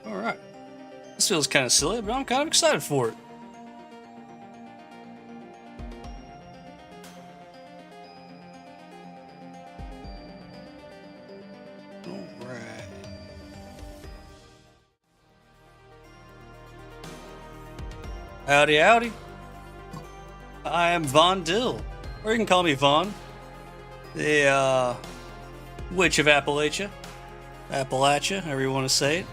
Alright. This feels kind of silly, but I'm kind of excited for it. Alright. Howdy, howdy. I am Von Dill, or you can call me Von, the Witch of Appalachia. However you want to say it.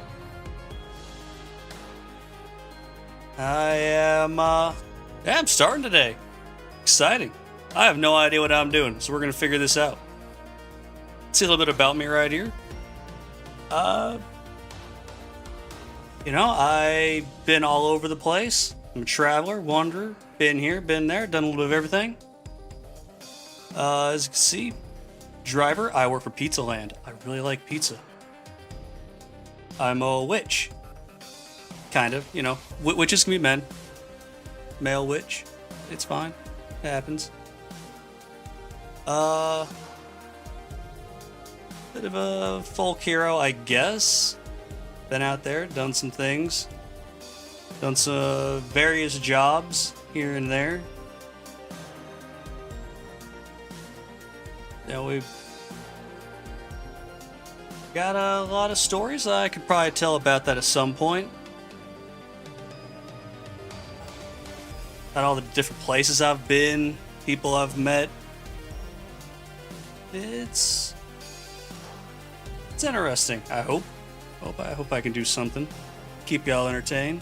I'm starting today. Exciting. I have no idea what I'm doing, so we're gonna figure this out. See a little bit about me right here. I've been all over the place. I'm a traveler, wanderer, been here, been there, done a little bit of everything. As you can see, driver, I work for Pizza Land. I really like pizza. I'm a witch. Kind of, witches can be men. Male witch. It's fine. It happens. Bit of a folk hero, I guess. Been out there, done some things. Done some various jobs here and there. We've got a lot of stories. I could probably tell about that at some point. About all the different places I've been, people I've met. It's interesting. I hope I can do something. Keep y'all entertained.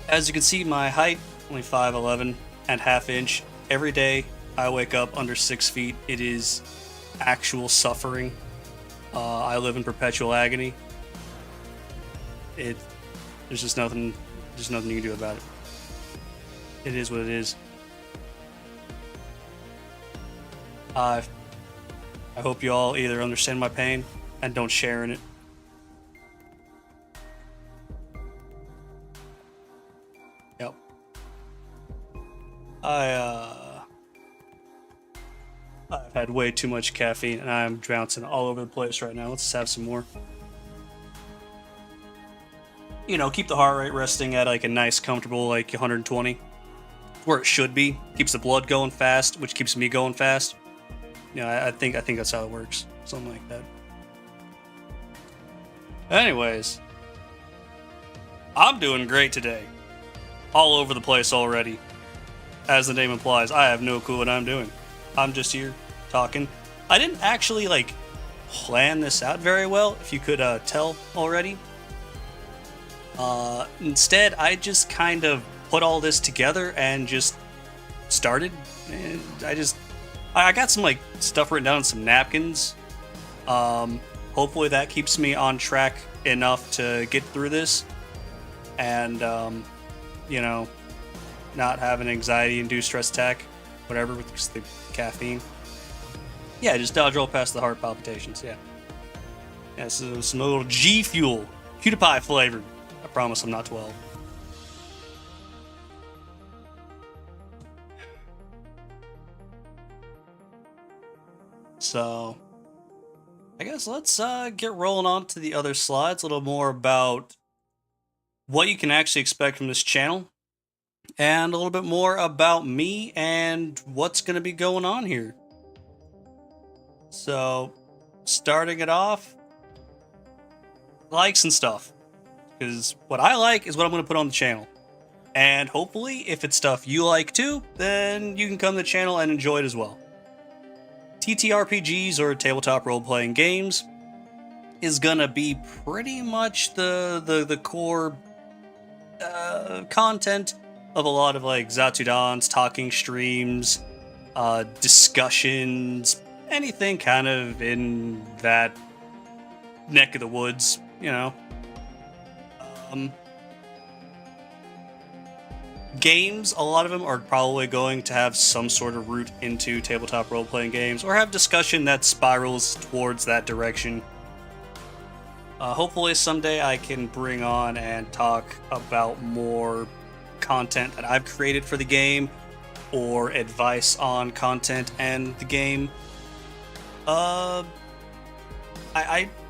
As you can see, my height only 5'11" and ½ inch. Every day I wake up under 6 feet. It is actual suffering. I live in perpetual agony. There's just nothing you can do about it. It is what it is. I hope you all either understand my pain and don't share in it. Yep. I've had way too much caffeine and I'm bouncing all over the place right now. Let's have some more. Keep the heart rate resting at like a nice, comfortable 120, where it should be. Keeps the blood going fast, which keeps me going fast. I think that's how it works. Something like that. Anyways, I'm doing great today. All over the place already. As the name implies, I have no clue what I'm doing. I'm just here talking. I didn't actually plan this out very well, if you could tell already. Instead, I just kind of put all this together and just started. And I got some stuff written down on some napkins. Hopefully that keeps me on track enough to get through this. And, not have an anxiety-induced stress attack, whatever, with just the caffeine. Yeah, just dodge roll past the heart palpitations, yeah. Yeah, so some little G Fuel, cutie pie flavored. I promise I'm not 12. So, I guess let's get rolling on to the other slides. A little more about what you can actually expect from this channel. And a little bit more about me and what's going to be going on here. So, starting it off, likes and stuff. Because what I like is what I'm going to put on the channel. And hopefully, if it's stuff you like too, then you can come to the channel and enjoy it as well. TTRPGs, or tabletop role-playing games, is going to be pretty much the core content of a lot of Zatudans, talking streams, discussions, anything kind of in that neck of the woods, Games, a lot of them are probably going to have some sort of route into tabletop role-playing games, or have discussion that spirals towards that direction. Hopefully someday I can bring on and talk about more content that I've created for the game, or advice on content and the game. I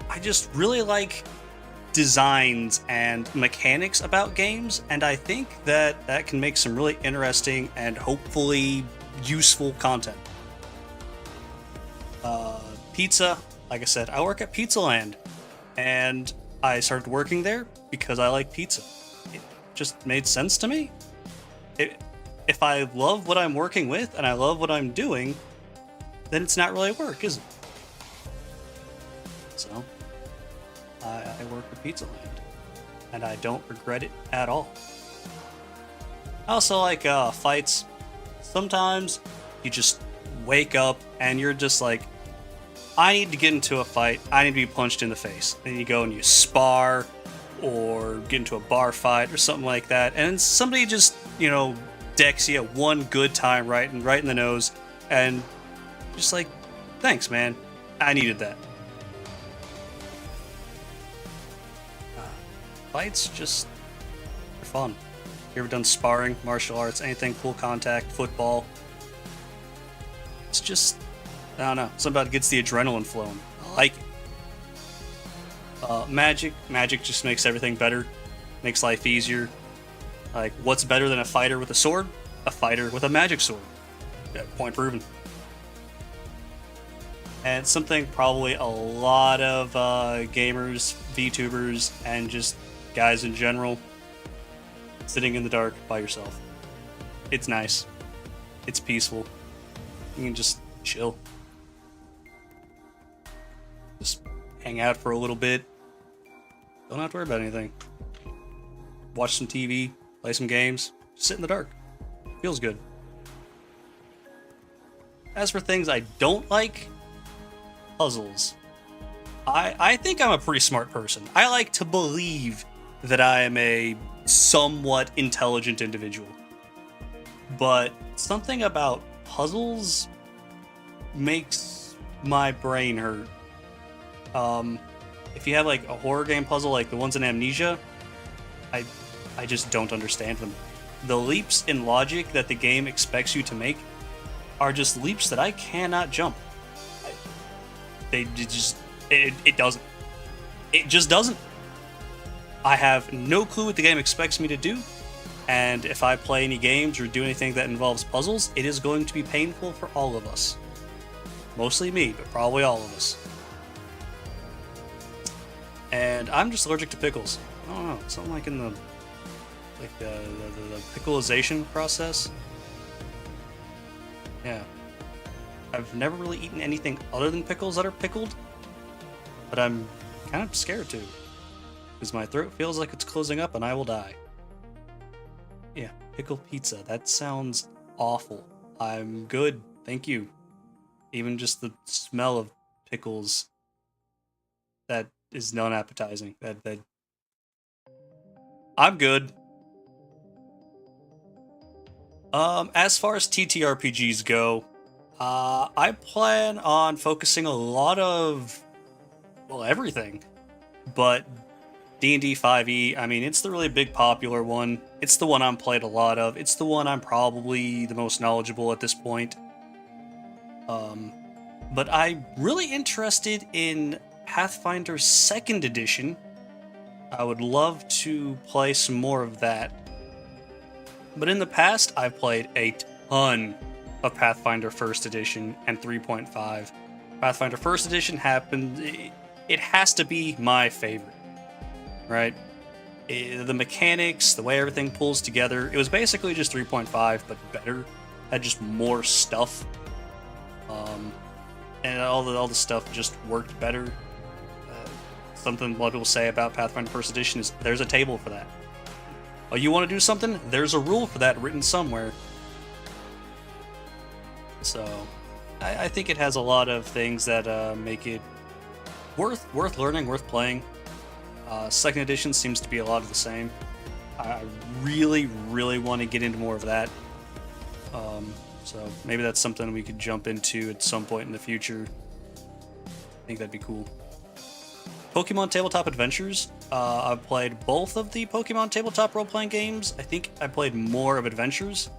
I just really like designs and mechanics about games, and I think that that can make some really interesting and hopefully useful content. Pizza, like I said, I work at Pizza Land, and I started working there because I like pizza. It just made sense to me. If I love what I'm working with and I love what I'm doing, then it's not really work, is it? So, I work at Pizza Land, and I don't regret it at all. I also like fights. Sometimes you just wake up and you're just like, I need to get into a fight. I need to be punched in the face. Then you go and you spar or get into a bar fight or something like that. And somebody just, decks you at one good time right in the nose. And just like, thanks, man. I needed that. Fights just are fun. You ever done sparring, martial arts, anything full contact, football? It's just, I don't know, something about it gets the adrenaline flowing. I like it. Magic just makes everything better, makes life easier. Like, what's better than a fighter with a sword? A fighter with a magic sword. Yeah, point proven. And something probably a lot of gamers, VTubers, and just guys in general, sitting in the dark by yourself. It's nice. It's peaceful. You can just chill. Just hang out for a little bit. Don't have to worry about anything. Watch some TV, play some games, just sit in the dark. Feels good. As for things I don't like, puzzles. I think I'm a pretty smart person. I like to believe that I am a somewhat intelligent individual. But something about puzzles makes my brain hurt. If you have like a horror game puzzle like the ones in Amnesia, I just don't understand them. The leaps in logic that the game expects you to make are just leaps that I cannot jump. It doesn't. It just doesn't. I have no clue what the game expects me to do, and if I play any games or do anything that involves puzzles, it is going to be painful for all of us. Mostly me, but probably all of us. And I'm just allergic to pickles. I don't know, something like in the pickleization process. Yeah. I've never really eaten anything other than pickles that are pickled, but I'm kind of scared to, because my throat feels like it's closing up and I will die. Yeah, pickle pizza. That sounds awful. I'm good, thank you. Even just the smell of pickles, that is non-appetizing. That I'm good. As far as TTRPGs go, I plan on focusing a lot of, well, everything, but D&D 5e, I mean, it's the really big popular one. It's the one I'm played a lot of. It's the one I'm probably the most knowledgeable at this point. But I'm really interested in Pathfinder 2nd Edition. I would love to play some more of that. But in the past, I've played a ton of Pathfinder 1st Edition and 3.5. Pathfinder 1st Edition happened... It has to be my favorite, right? The mechanics, the way everything pulls together, it was basically just 3.5, but better. Had just more stuff. And all the stuff just worked better. Something a lot of people say about Pathfinder 1st Edition is there's a table for that. Oh, you want to do something? There's a rule for that written somewhere. So, I think it has a lot of things that make it worth learning, worth playing. 2nd edition seems to be a lot of the same. I really want to get into more of that. So maybe that's something we could jump into at some point in the future. I think that'd be cool. Pokemon Tabletop Adventures. I've played both of the Pokemon Tabletop role-playing games. I think I played more of Adventures.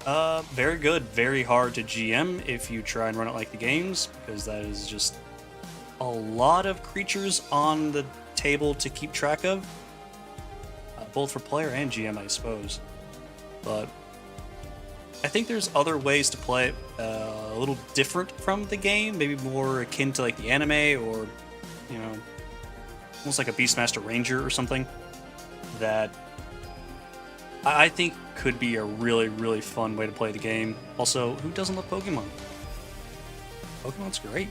Very good. Very hard to GM if you try and run it like the games, because that is just a lot of creatures on the table to keep track of, both for player and GM, I suppose. But I think there's other ways to play it a little different from the game, maybe more akin to like the anime, or almost like a Beastmaster Ranger or something, that I think could be a really, really fun way to play the game. Also, who doesn't love Pokemon? Pokemon's great.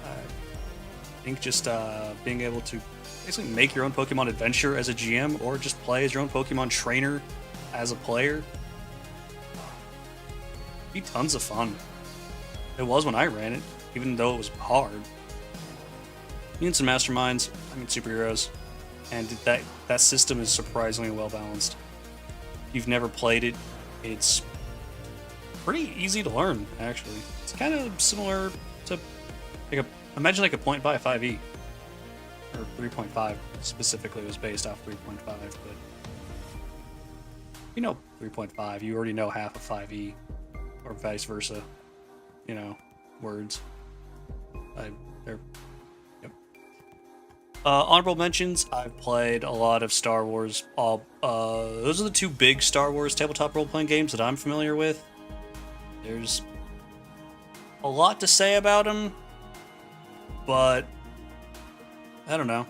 I think just being able to basically make your own Pokemon adventure as a GM, or just play as your own Pokemon trainer as a player, be tons of fun. It was when I ran it, even though it was hard. Mutants and Masterminds, superheroes, and that system is surprisingly well balanced. If you've never played it, it's pretty easy to learn, actually. It's kind of similar to imagine like a point by 5e, or 3.5 specifically was based off 3.5, but 3.5, you already know half of 5e, or vice versa, words. They're yep. Honorable mentions, I've played a lot of Star Wars. Those are the two big Star Wars tabletop role-playing games that I'm familiar with. There's a lot to say about them, but I don't know.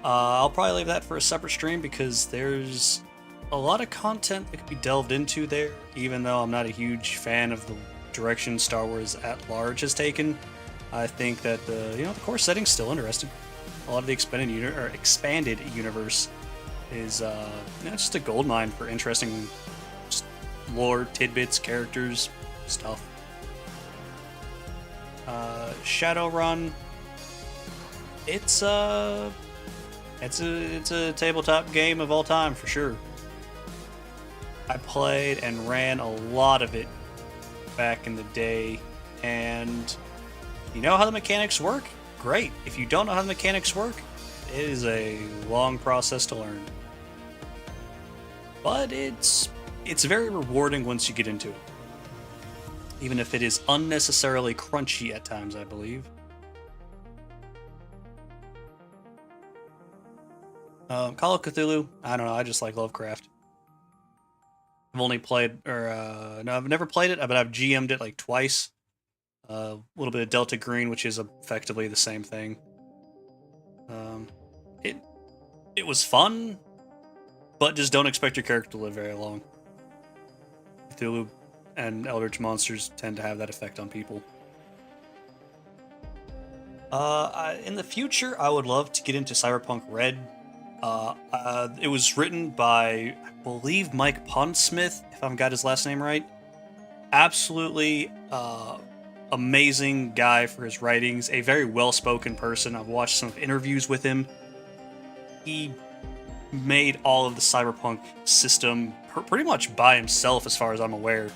I'll probably leave that for a separate stream, because there's a lot of content that could be delved into there, even though I'm not a huge fan of the direction Star Wars at large has taken. I think that the core setting's still interesting. A lot of the expanded universe is just a goldmine for interesting just lore, tidbits, characters, stuff. Shadowrun, it's a tabletop game of all time for sure. I played and ran a lot of it back in the day, and you know how the mechanics work? Great. If you don't know how the mechanics work, it is a long process to learn. But it's very rewarding once you get into it, even if it is unnecessarily crunchy at times, I believe. Call of Cthulhu, I don't know, I just like Lovecraft. I've only played, no, I've never played it, but I've GM'd it like twice. A little bit of Delta Green, which is effectively the same thing. It was fun, but just don't expect your character to live very long. Cthulhu and Eldritch monsters tend to have that effect on people. In the future, I would love to get into Cyberpunk Red. It was written by, I believe, Mike Pondsmith, if I've got his last name right. Absolutely amazing guy for his writings, a very well-spoken person. I've watched some interviews with him. He made all of the Cyberpunk system pretty much by himself, as far as I'm aware.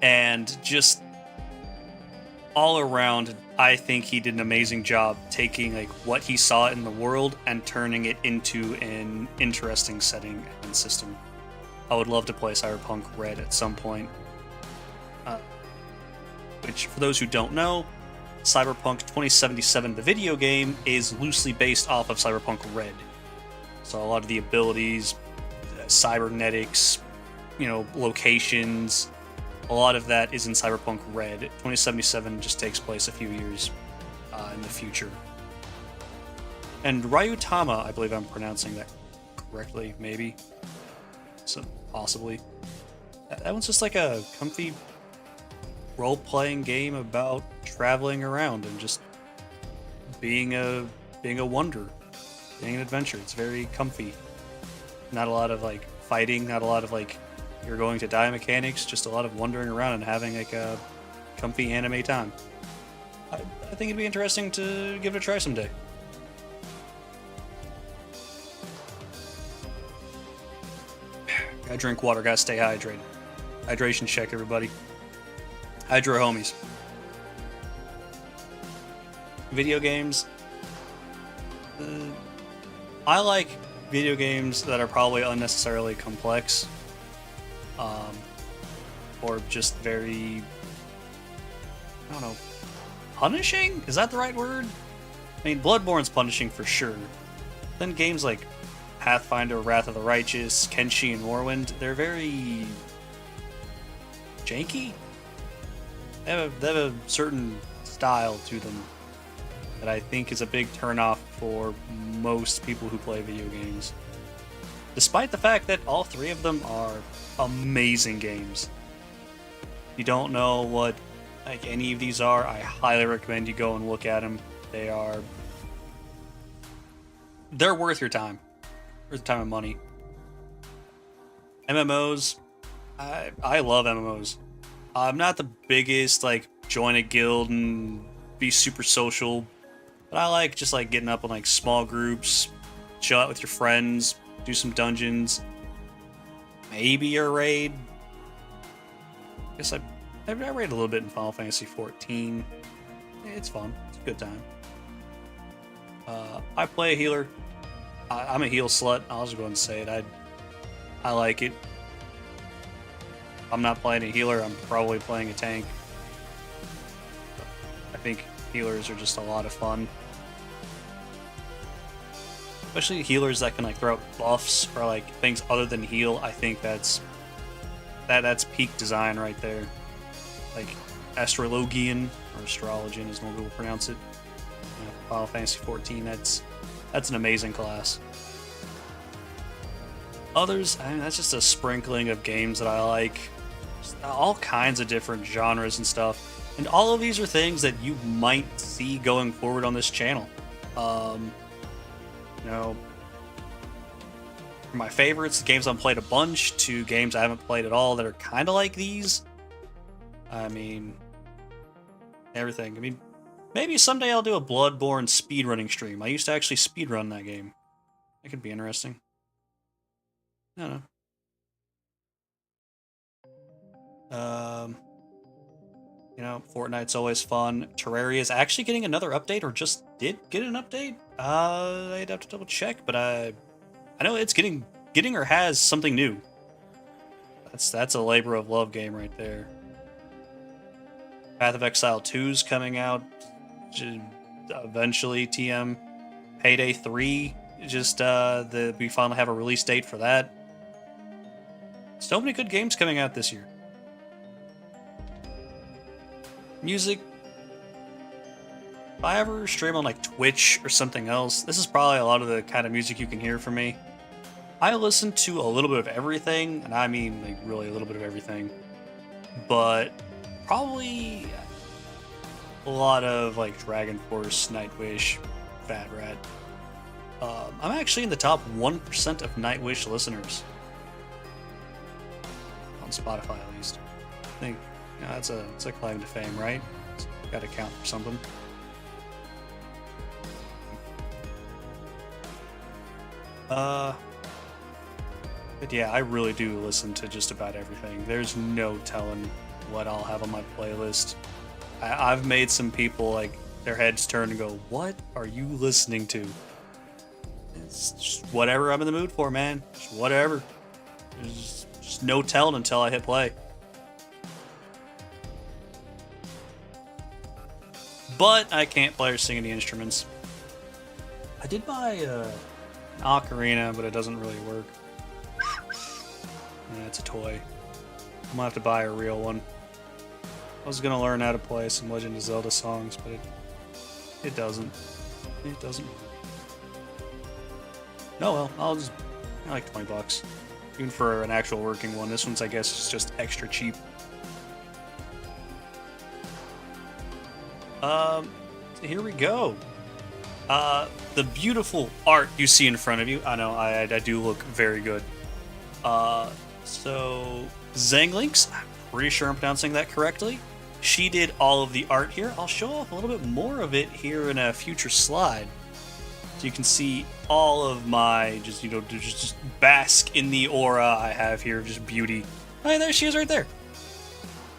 And just all around, I think he did an amazing job taking like what he saw in the world and turning it into an interesting setting and system. I would love to play Cyberpunk Red at some point. Which, for those who don't know, Cyberpunk 2077, the video game, is loosely based off of Cyberpunk Red. So a lot of the abilities, cybernetics, locations, a lot of that is in Cyberpunk Red. 2077 just takes place a few years in the future. And Ryutama, I believe I'm pronouncing that correctly, maybe. So, possibly. That one's just like a comfy role-playing game about traveling around and just being a wonder, being an adventure. It's very comfy. Not a lot of like fighting, not a lot of like you're going to die mechanics, just a lot of wandering around and having like a comfy anime time. I think it'd be interesting to give it a try someday. Gotta drink water, gotta stay hydrated. Hydration check, everybody. Hydro homies. Video games. I like video games that are probably unnecessarily complex. Or just very, I don't know, punishing? Is that the right word? I mean, Bloodborne's punishing for sure. Then games like Pathfinder, Wrath of the Righteous, Kenshi, and Morrowind, they're very janky. They have a certain style to them that I think is a big turnoff for most people who play video games. Despite the fact that all three of them are amazing games. If you don't know what like any of these are, I highly recommend you go and look at them. They're worth your time. Worth the time and money. MMOs, I love MMOs. I'm not the biggest like join a guild and be super social, but I like just like getting up in like small groups, chill out with your friends, do some dungeons, maybe a raid. I guess I raid a little bit in Final Fantasy 14. It's fun. It's a good time. I play a healer. I'm a heal slut. I'll just go and say it. I like it. I'm not playing a healer. I'm probably playing a tank. I think healers are just a lot of fun. Especially healers that can like throw out buffs or like things other than heal. I think that's peak design right there. Like Astrologian or Astrologian as most people pronounce it. Final Fantasy 14. That's an amazing class. Others, I mean, that's just a sprinkling of games that I like. Just all kinds of different genres and stuff. And all of these are things that you might see going forward on this channel. You know, from my favorites, the games I've played a bunch, to games I haven't played at all that are kind of like these. I mean, everything. I mean, maybe someday I'll do a Bloodborne speedrunning stream. I used to actually speedrun that game. That could be interesting. I don't know. You know, Fortnite's always fun. Terraria is actually getting another update, or just did get an update. I'd have to double check, but I know it's getting or has something new. That's a labor of love game right there. Path of Exile 2's coming out eventually. TM Payday 3 just we finally have a release date for that. So many good games coming out this year. Music. If I ever stream on like Twitch or something else, this is probably a lot of the kind of music you can hear from me. I listen to a little bit of everything, and I mean like really a little bit of everything. But probably a lot of like Dragon Force, Nightwish, Fat Rat. I'm actually in the top 1% of Nightwish listeners. On Spotify, at least. I think that's a claim to fame, right? It's got to count for something. But yeah, I really do listen to just about everything. There's no telling what I'll have on my playlist. I've made some people like their heads turn and go, "What are you listening to?" It's just whatever I'm in the mood for, man. Just whatever. There's just no telling until I hit play. But I can't play or sing any instruments. I did buy an ocarina, but it doesn't really work. Yeah, it's a toy. I'm gonna have to buy a real one. I was gonna learn how to play some Legend of Zelda songs, but it doesn't. It doesn't. No, well, I like $20. Even for an actual working one. This one's, I guess, is just extra cheap. So here we go. The beautiful art you see in front of you. I know, I do look very good. So Zanglinks, I'm pretty sure I'm pronouncing that correctly. She did all of the art here. I'll show off a little bit more of it here in a future slide. So you can see all of my, just bask in the aura I have here of just beauty. Hi, there she is right there.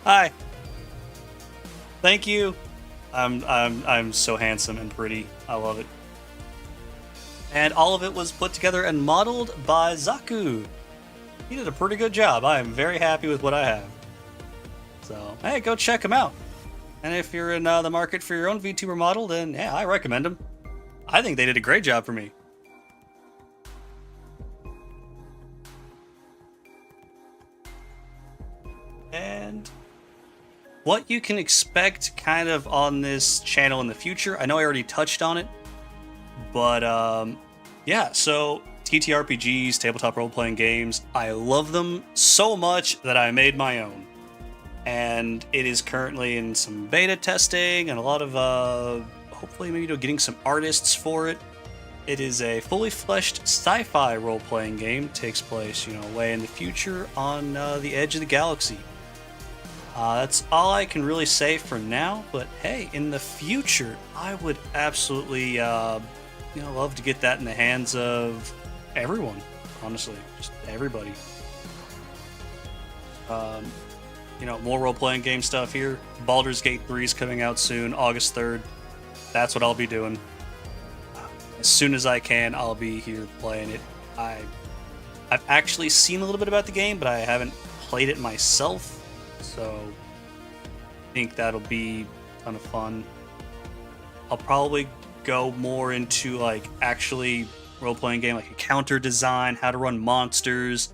Hi. Thank you. I'm so handsome and pretty. I love it. And all of it was put together and modeled by Zaku. He did a pretty good job. I am very happy with what I have. So, hey, go check him out. And if you're in the market for your own VTuber model, then yeah, I recommend them. I think they did a great job for me. And what you can expect kind of on this channel in the future. I know I already touched on it, but yeah, so TTRPGs, tabletop role-playing games, I love them so much that I made my own. And it is currently in some beta testing and a lot of, hopefully maybe getting some artists for it. It is a fully fleshed sci-fi role-playing game. It takes place, way in the future on the edge of the galaxy. That's all I can really say for now, but hey, in the future, I would absolutely, love to get that in the hands of everyone, honestly, just everybody. More role-playing game stuff here. Baldur's Gate 3 is coming out soon, August 3rd. That's what I'll be doing. As soon as I can, I'll be here playing it. I've actually seen a little bit about the game, but I haven't played it myself. So I think that'll be a ton of fun. I'll probably go more into actually role-playing game, like encounter design, how to run monsters.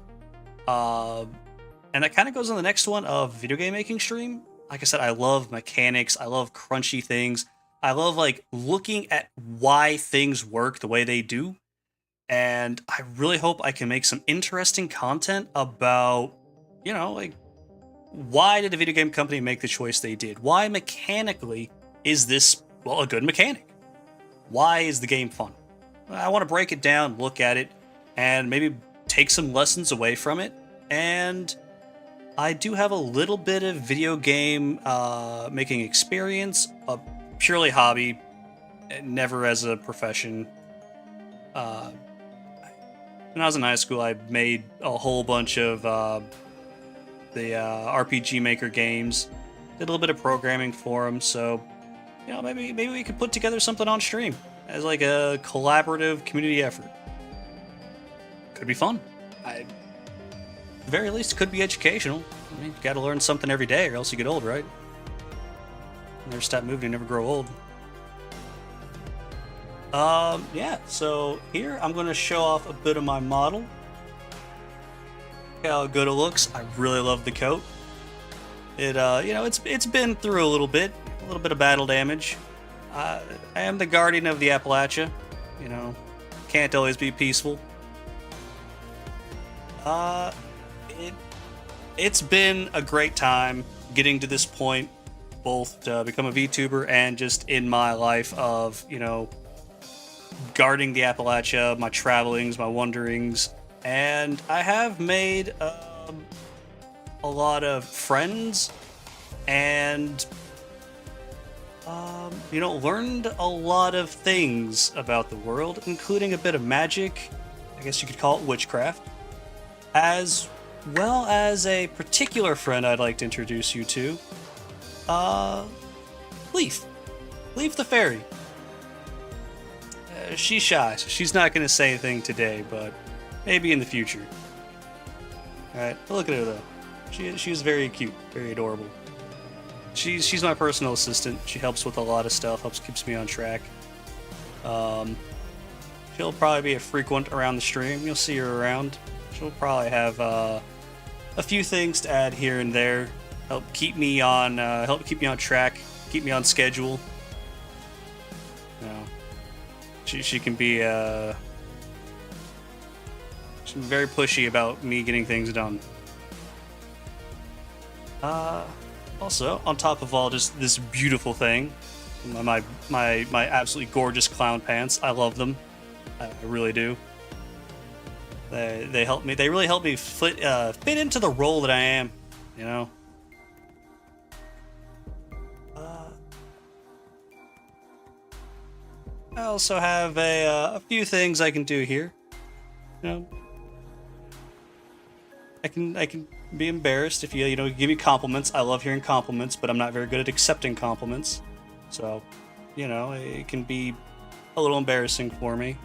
And that kind of goes on the next one of video game making stream. Like I said, I love mechanics. I love crunchy things. I love looking at why things work the way they do. And I really hope I can make some interesting content about, why did a video game company make the choice they did? Why mechanically is this, a good mechanic? Why is the game fun? I want to break it down, look at it, and maybe take some lessons away from it. And I do have a little bit of video game making experience, a purely hobby, never as a profession. When I was in high school, I made a whole bunch of the RPG Maker games. Did a little bit of programming for them, so maybe we could put together something on stream as a collaborative community effort. Could be fun. At the very least, it could be educational. I mean, you got to learn something every day, or else you get old, right? Never stop moving, you never grow old. Yeah, so here I'm going to show off a bit of my model. Look how good it looks. I really love the coat. It, it's been through a little bit of battle damage. I am the guardian of the Appalachia. Can't always be peaceful. It's been a great time getting to this point, both to become a VTuber and just in my life of, guarding the Appalachia, my travelings, my wanderings. And I have made a lot of friends and, learned a lot of things about the world, including a bit of magic. I guess you could call it witchcraft. As well as a particular friend I'd like to introduce you to, Leaf. Leaf the fairy. She's shy, so she's not going to say anything today, but maybe in the future. Alright, look at her though. She's very cute, very adorable. She's my personal assistant. She helps with a lot of stuff, keeps me on track. She'll probably be a frequent around the stream. You'll see her around. She'll probably have a few things to add here and there, help keep me on track, keep me on schedule. She can be she's very pushy about me getting things done. Also, on top of all just this beautiful thing, my absolutely gorgeous clown pants. I love them. I really do. They help me. They really help me fit into the role that I am. I also have a few things I can do here. I can be embarrassed if you give me compliments. I love hearing compliments, but I'm not very good at accepting compliments. So, it can be a little embarrassing for me.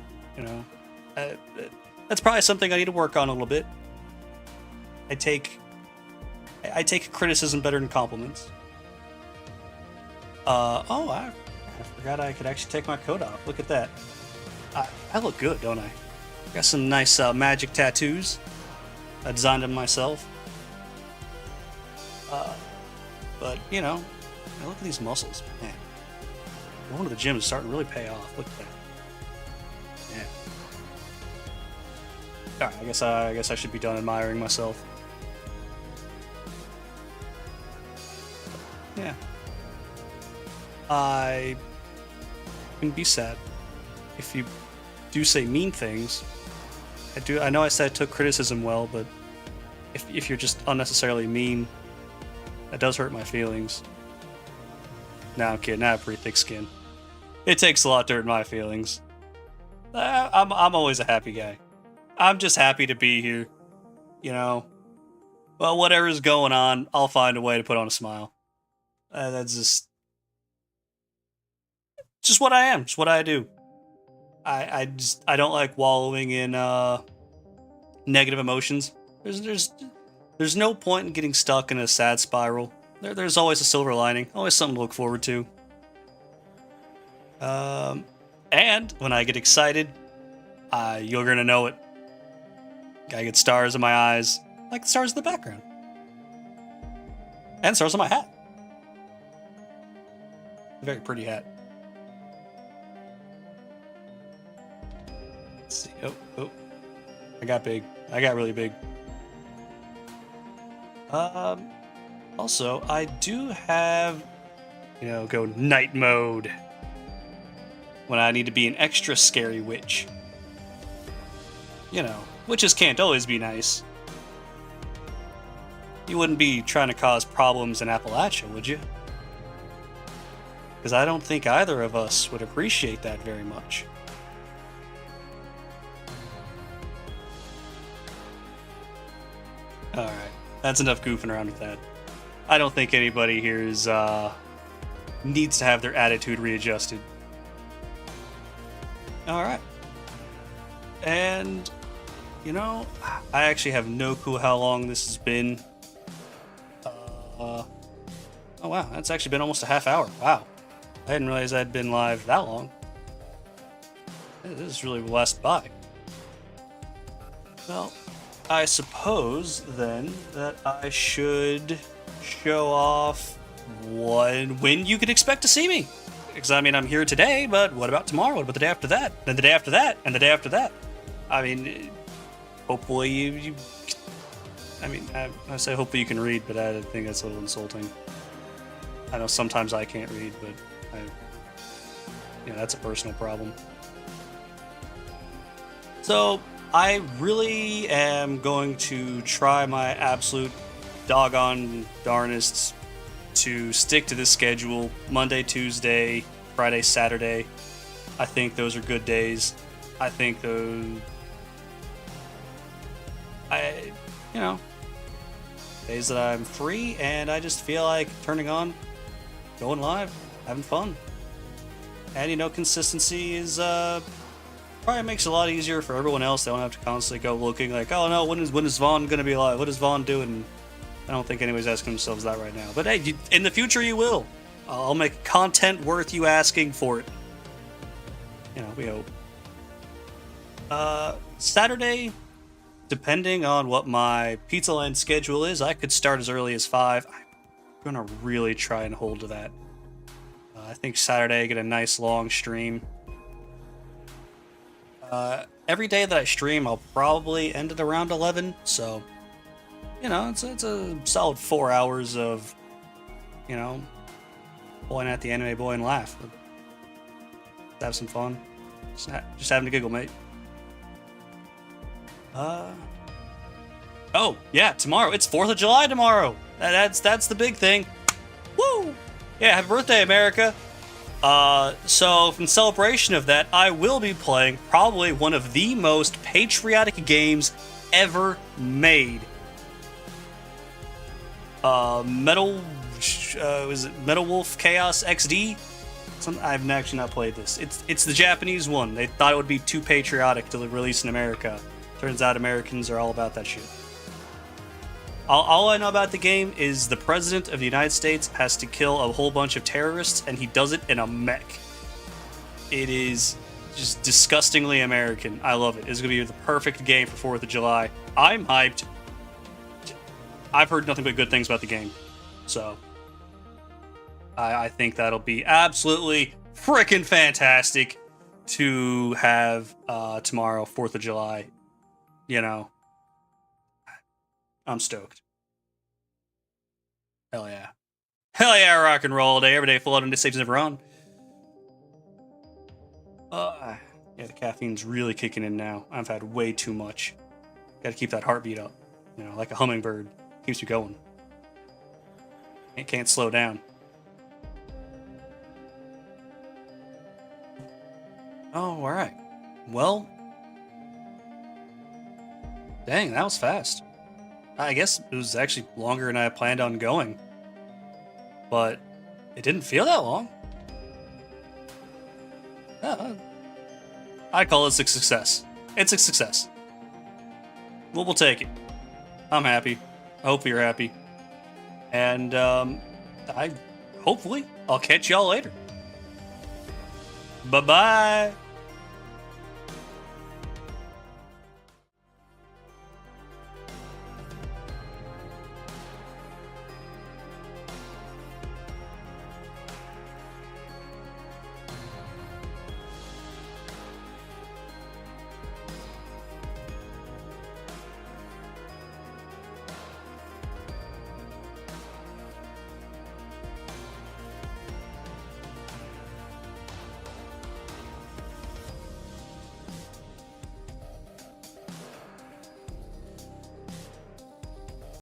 That's probably something I need to work on a little bit. I take criticism better than compliments. I forgot I could actually take my coat off. Look at that. I look good, don't I? Got some nice magic tattoos. I designed them myself. But, you know, look at these muscles. Man, going to the gym is starting to really pay off. Look at that. Yeah. All right, I guess I should be done admiring myself. Yeah. I can be sad if you do say mean things. I know I said I took criticism well, but if you're just unnecessarily mean, that does hurt my feelings. Nah, I'm kidding. I have pretty thick skin. It takes a lot to hurt my feelings. I'm always a happy guy. I'm just happy to be here. You know, well, whatever's going on, I'll find a way to put on a smile. That's just what I am. It's what I do. I don't like wallowing in negative emotions. There's no point in getting stuck in a sad spiral. There's always a silver lining, always something to look forward to. And when I get excited, you're gonna know it. I get stars in my eyes, like the stars in the background, and stars on my hat. A very pretty hat. Let's see. Oh. I got big. I got really big. Also, I do have, go night mode when I need to be an extra scary witch. Witches can't always be nice. You wouldn't be trying to cause problems in Appalachia, would you? Because I don't think either of us would appreciate that very much. Alright, that's enough goofing around with that. I don't think anybody here needs to have their attitude readjusted. Alright. And, I actually have no clue how long this has been. Oh wow, that's actually been almost a half hour. Wow. I didn't realize I'd been live that long. This is really blessed by. Well, I suppose then that I should show off when you could expect to see me. Because I mean, I'm here today, but what about tomorrow? What about the day after that? And the day after that? And the day after that? I mean, hopefully you I say hopefully you can read, but I think that's a little insulting. I know sometimes I can't read, but that's a personal problem. So I really am going to try my absolute doggone darnest to stick to this schedule. Monday, Tuesday, Friday, Saturday. I think those are good days. I think days that I'm free and I just feel like turning on, going live, having fun. And consistency is probably makes it a lot easier for everyone else. They don't have to constantly go looking like, oh no, when is Vaughn gonna be live? What is Vaughn doing? I don't think anybody's asking themselves that right now. But hey, in the future you will. I'll make content worth you asking for it. We hope. Saturday, depending on what my Pizza Land schedule is, I could start as early as 5. I'm gonna really try and hold to that. I think Saturday I get a nice long stream. Every day that I stream, I'll probably end at around 11. So, it's a solid 4 hours of, pulling at the anime boy and laugh. Let's have some fun. Just having a giggle, mate. Oh yeah, tomorrow. It's 4th of July tomorrow. That's the big thing. Woo! Yeah, happy birthday, America. So in celebration of that, I will be playing probably one of the most patriotic games ever made. Metal Wolf Chaos XD? I've actually not played this. It's the Japanese one. They thought it would be too patriotic to release in America. Turns out Americans are all about that shit. All I know about the game is the president of the United States has to kill a whole bunch of terrorists, and he does it in a mech. It is just disgustingly American. I love it. It's going to be the perfect game for 4th of July. I'm hyped. I've heard nothing but good things about the game. So, I think that'll be absolutely freaking fantastic to have tomorrow, 4th of July. You know, I'm stoked. Hell yeah. Hell yeah, rock and roll day, every day full out and saves never on. Yeah, the caffeine's really kicking in now. I've had way too much. Gotta keep that heartbeat up. You know, like a hummingbird. Keeps you going. It can't slow down. Oh, alright. Well. Dang, that was fast. I guess it was actually longer than I planned on going. But it didn't feel that long. I call this a success. It's a success. Well, we'll take it. I'm happy. I hope you're happy. And hopefully I'll catch y'all later. Bye-bye.